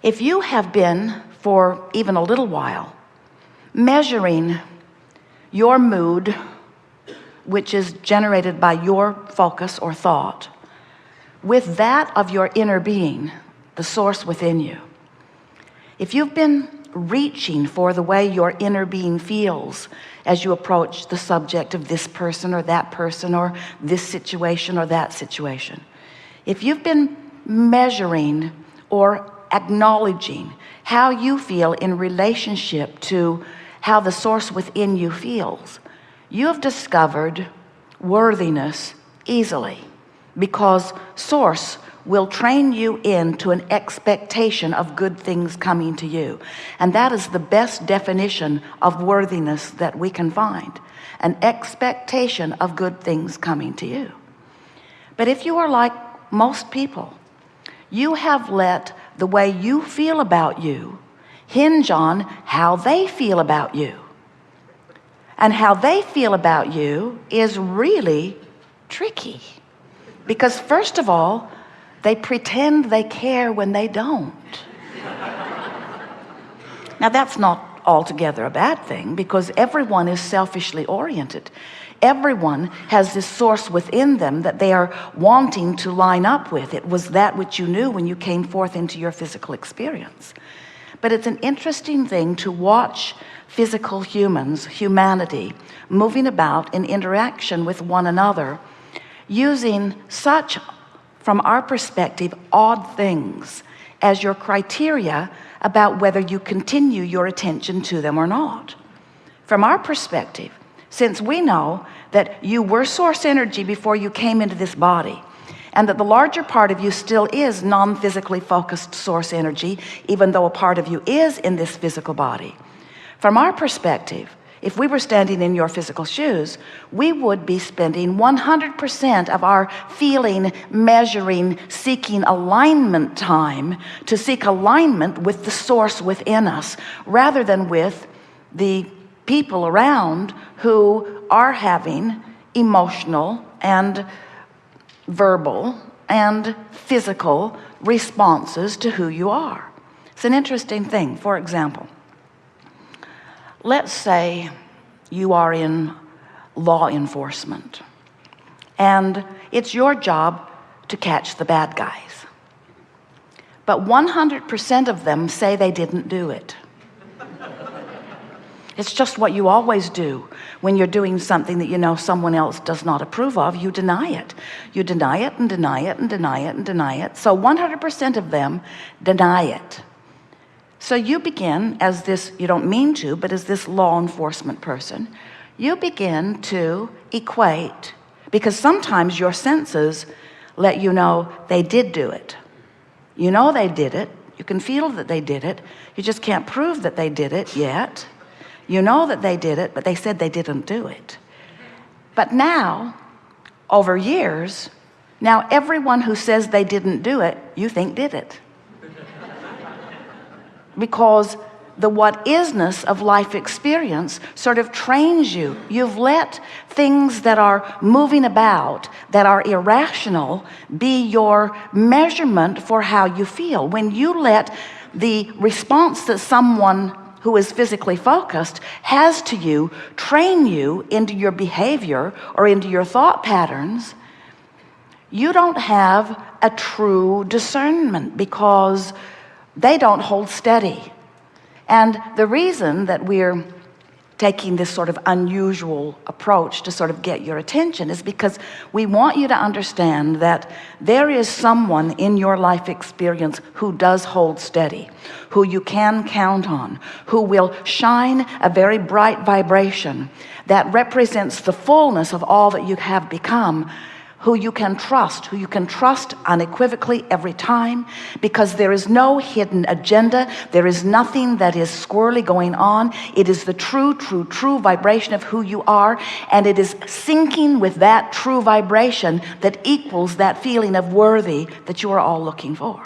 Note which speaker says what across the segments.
Speaker 1: If you have been, for even a little while, measuring your mood, which is generated by your focus or thought, with that of your inner being, the source within you, if you've been reaching for the way your inner being feels as you approach the subject of this person or this situation or that situation, if you've been measuring or acknowledging how you feel in relationship to how the source within you feels, you have discovered worthiness easily, because source will train you into an expectation of good things coming to you. And that is the best definition of worthiness that we can find, an expectation of good things coming to you. But if you are like most people, you have let the way you feel about you hinge on how they feel about you. And how they feel about you is really tricky, because first of all, they pretend they care when they don't. Now, that's not altogether a bad thing, because everyone is selfishly oriented. Everyone has this source within them that they are wanting to line up with. It was that which you knew when you came forth into your physical experience. But it's an interesting thing to watch physical humans, humanity, moving about in interaction with one another, using such, from our perspective, odd things as your criteria about whether you continue your attention to them or not. From our perspective, since we know that you were source energy before you came into this body, and that the larger part of you still is non-physically focused source energy, even though a part of you is in this physical body, from our perspective, if we were standing in your physical shoes, we would be spending 100% of our feeling, measuring, seeking alignment time to seek alignment with the source within us, rather than with the people around who are having emotional and verbal and physical responses to who you are. It's an interesting thing. For example, let's say you are in law enforcement and it's your job to catch the bad guys, but 100% of them say they didn't do it. It's just what you always do when you're doing something that you know someone else does not approve of. You deny it. You deny it and deny it and deny it and deny it. So 100% of them deny it. So you begin as this, you don't mean to, but as this law enforcement person, you begin to equate, because sometimes your senses let you know they did do it. You know they did it. You can feel that they did it. You just can't prove that they did it yet. You know that they did it, but they said they didn't do it. But now, over years, now everyone who says they didn't do it, you think did it. Because the what-isness of life experience sort of trains you. You've let things that are moving about, that are irrational, be your measurement for how you feel. When you let the response that someone who is physically focused has to you train you into your behavior or into your thought patterns, you don't have a true discernment, because they don't hold steady. And the reason that we're taking this sort of unusual approach to sort of get your attention is because we want you to understand that there is someone in your life experience who does hold steady, who you can count on, who will shine a very bright vibration that represents the fullness of all that you have become, who you can trust unequivocally every time, because there is no hidden agenda. There is nothing that is squirrely going on. It is the true vibration of who you are, and it is syncing with that true vibration that equals that feeling of worthy that you are all looking for.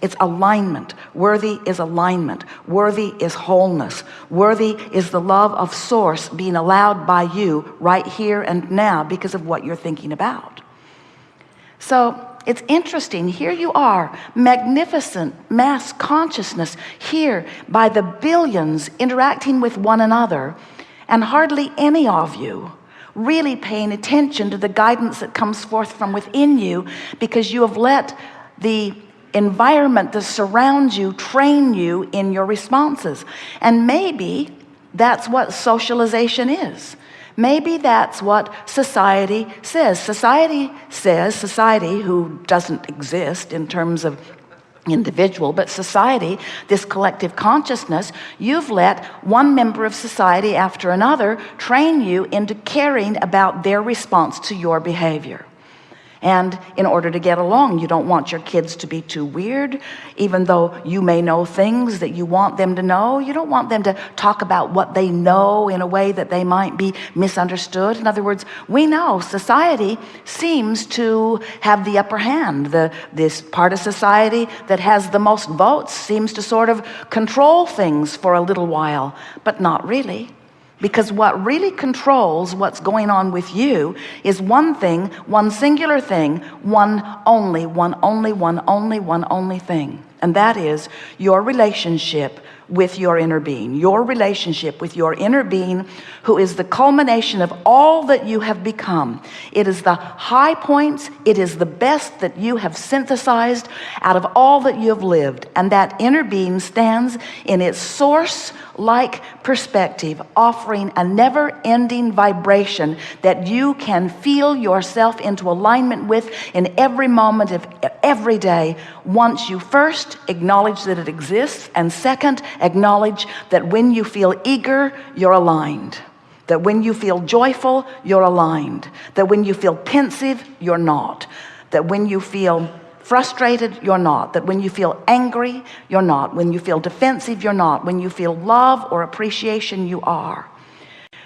Speaker 1: It's alignment. Worthy is alignment. Worthy is wholeness. Worthy is the love of source being allowed by you right here and now because of what you're thinking about. So it's interesting. Here you are, magnificent mass consciousness, here by the billions interacting with one another, and hardly any of you really paying attention to the guidance that comes forth from within you, because you have let the environment that surrounds you train you in your responses. And maybe that's what socialization is. Maybe that's what society says. Society says, society who doesn't exist in terms of individual, but society, this collective consciousness, you've let one member of society after another train you into caring about their response to your behavior. And in order to get along, you don't want your kids to be too weird, even though you may know things that you want them to know. You don't want them to talk about what they know in a way that they might be misunderstood. In other words, we know society seems to have the upper hand. This part of society that has the most votes seems to sort of control things for a little while, but not really. Because what really controls what's going on with you is one thing, one singular thing, one only thing. And that is your relationship with your inner being. Your relationship with your inner being, who is the culmination of all that you have become. It is the high points, it is the best that you have synthesized out of all that you have lived. And that inner being stands in its source-like perspective, offering a never-ending vibration that you can feel yourself into alignment with in every moment of every day, once you first acknowledge that it exists, and second, acknowledge that when you feel eager, you're aligned. That when you feel joyful, you're aligned. That when you feel pensive, you're not. That when you feel frustrated, you're not. That when you feel angry, you're not. When you feel defensive, you're not. When you feel love or appreciation, you are.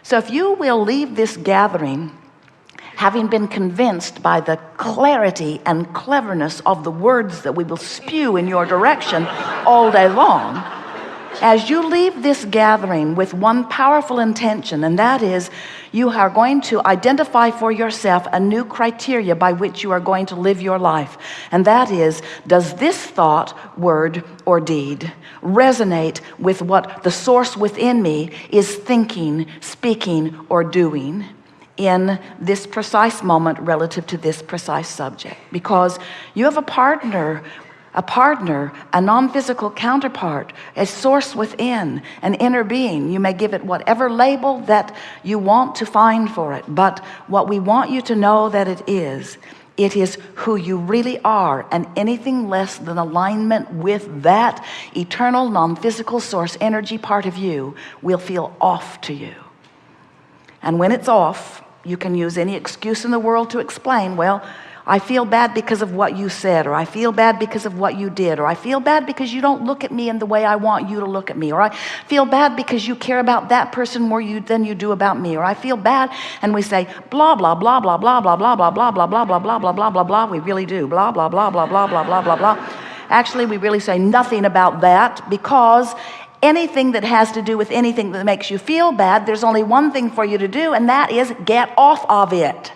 Speaker 1: So if you will leave this gathering having been convinced by the clarity and cleverness of the words that we will spew in your direction all day long, as you leave this gathering with one powerful intention, and that is you are going to identify for yourself a new criteria by which you are going to live your life. And that is, does this thought, word, or deed resonate with what the source within me is thinking, speaking, or doing in this precise moment relative to this precise subject? Because you have a partner, a non-physical counterpart, a source within, an inner being. You may give it whatever label that you want to find for it, but what we want you to know that it is who you really are, and anything less than alignment with that eternal non-physical source energy part of you will feel off to you. And when it's off, you can use any excuse in the world to explain, well, I feel bad because of what you said, or I feel bad because of what you did, or I feel bad because you don't look at me in the way I want you to look at me, or I feel bad because you care about that person more than you do about me, or I feel bad, and we say blah blah blah blah blah blah blah blah blah blah blah blah blah blah blah blah blah. We really do blah blah blah blah blah blah blah blah blah. Actually, we really say nothing about that, because anything that has to do with anything that makes you feel bad, there's only one thing for you to do, and that is get off of it.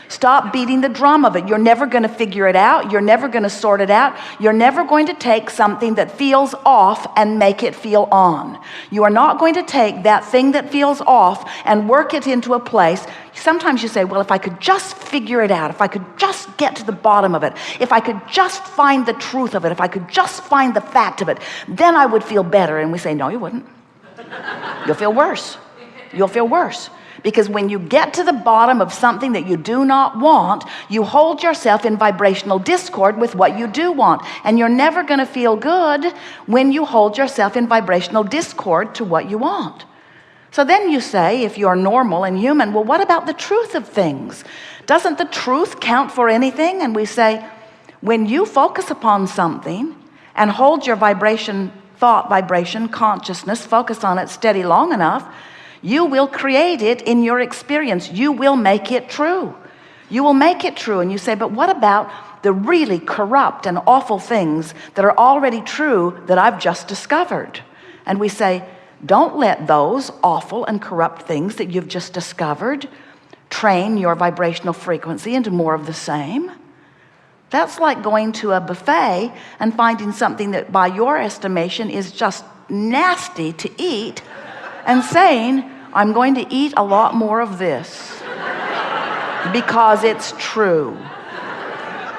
Speaker 1: Stop beating the drum of it. You're never going to figure it out. You're never going to sort it out. You're never going to take something that feels off and make it feel on. You are not going to take that thing that feels off and work it into a place. Sometimes you say, well, if I could just figure it out, if I could just get to the bottom of it, if I could just find the truth of it, if I could just find the fact of it, then I would feel better. And we say, no, you wouldn't. You'll feel worse. You'll feel worse. Because when you get to the bottom of something that you do not want, you hold yourself in vibrational discord with what you do want. And you're never going to feel good when you hold yourself in vibrational discord to what you want. So then you say, if you're normal and human, well, what about the truth of things? Doesn't the truth count for anything? And we say, when you focus upon something and hold your vibration, thought, vibration, consciousness, focus on it steady long enough, you will create it in your experience. You will make it true. You will make it true. And you say, but what about the really corrupt and awful things that are already true that I've just discovered? And we say, don't let those awful and corrupt things that you've just discovered train your vibrational frequency into more of the same. That's like going to a buffet and finding something that by your estimation is just nasty to eat and saying, I'm going to eat a lot more of this because it's true.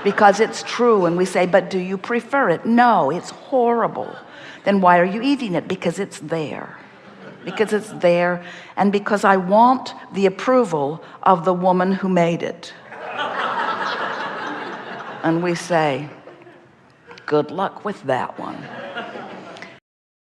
Speaker 1: Because it's true. And we say, but do you prefer it? No, it's horrible. Then why are you eating it? Because it's there. Because it's there, and because I want the approval of the woman who made it. And we say, good luck with that one.